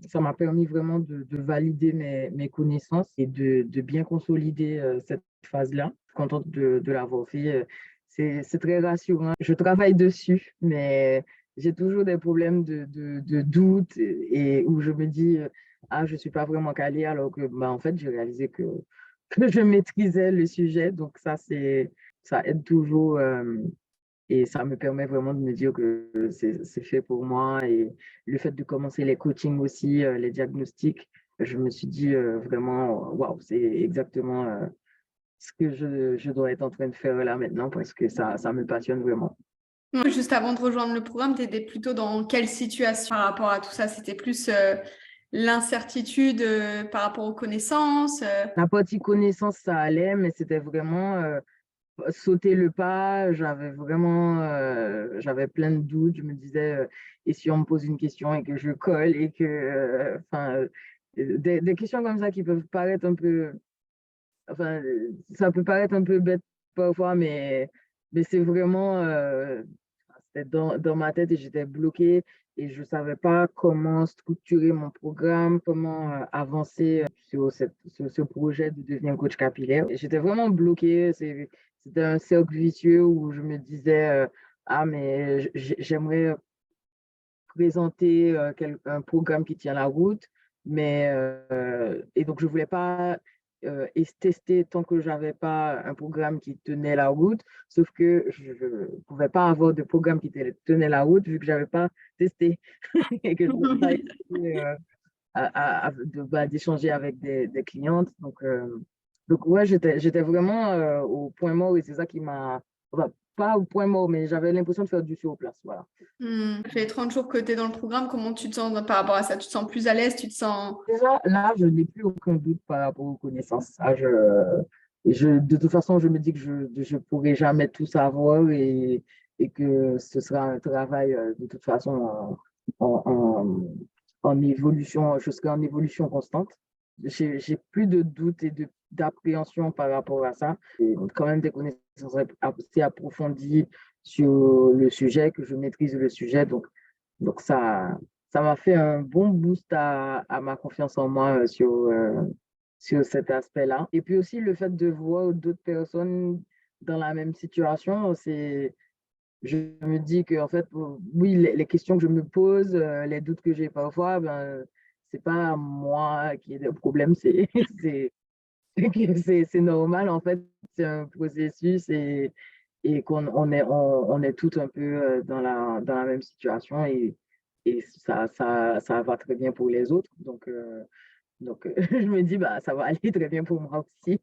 ça m'a permis vraiment de valider mes connaissances et de bien consolider cette phase-là. Je suis contente de l'avoir fait. C'est très rassurant. Je travaille dessus, mais j'ai toujours des problèmes de doute et où je me dis, ah, je ne suis pas vraiment calée, alors que, bah, en fait, j'ai réalisé que je maîtrisais le sujet. Donc, ça aide toujours. Et ça me permet vraiment de me dire que c'est fait pour moi. Et le fait de commencer les coachings aussi, les diagnostics, je me suis dit vraiment, waouh, c'est exactement ce que je dois être en train de faire là maintenant parce que ça me passionne vraiment. Juste avant de rejoindre le programme, tu étais plutôt dans quelle situation par rapport à tout ça? C'était plus l'incertitude par rapport aux connaissances? La partie connaissance, ça allait, mais c'était vraiment sauter le pas. J'avais plein de doutes. Je me disais, et si on me pose une question et que je colle et que, des questions comme ça qui peuvent paraître un peu, enfin, ça peut paraître un peu bête parfois, mais c'est vraiment, c'était dans ma tête et j'étais bloquée et je ne savais pas comment structurer mon programme, comment avancer sur ce projet de devenir coach capillaire. Et j'étais vraiment bloquée. C'était un cercle vicieux où je me disais, ah, mais j'aimerais présenter un programme qui tient la route, et donc je voulais pas tester tant que j'avais pas un programme qui tenait la route, sauf que je ne pouvais pas avoir de programme qui tenait la route vu que j'avais pas testé et que je n'avais pas essayé d'échanger avec des clientes. Donc ouais, j'étais vraiment au point mort et c'est ça qui m'a, enfin, pas au point mort, mais j'avais l'impression de faire du sur place, voilà. Les 30 jours que tu es dans le programme, comment tu te sens par rapport à ça? Tu te sens plus à l'aise? Tu te sens... Déjà, là, je n'ai plus aucun doute par rapport aux connaissances. De toute façon, je me dis que je ne pourrai jamais tout savoir et que ce sera un travail de toute façon en, en, en évolution, je serai en évolution constante. J'ai plus de doute et d'appréhension par rapport à ça. J'ai quand même des connaissances assez approfondies sur le sujet, que je maîtrise le sujet. Donc ça m'a fait un bon boost à ma confiance en moi sur cet aspect-là. Et puis aussi le fait de voir d'autres personnes dans la même situation, je me dis que en fait, oui, les questions que je me pose, les doutes que j'ai parfois, ben, c'est pas moi qui ai des problèmes, c'est, c'est normal en fait, c'est un processus et on est tous un peu dans la même situation et ça va très bien pour les autres. Donc je me dis, bah, ça va aller très bien pour moi aussi.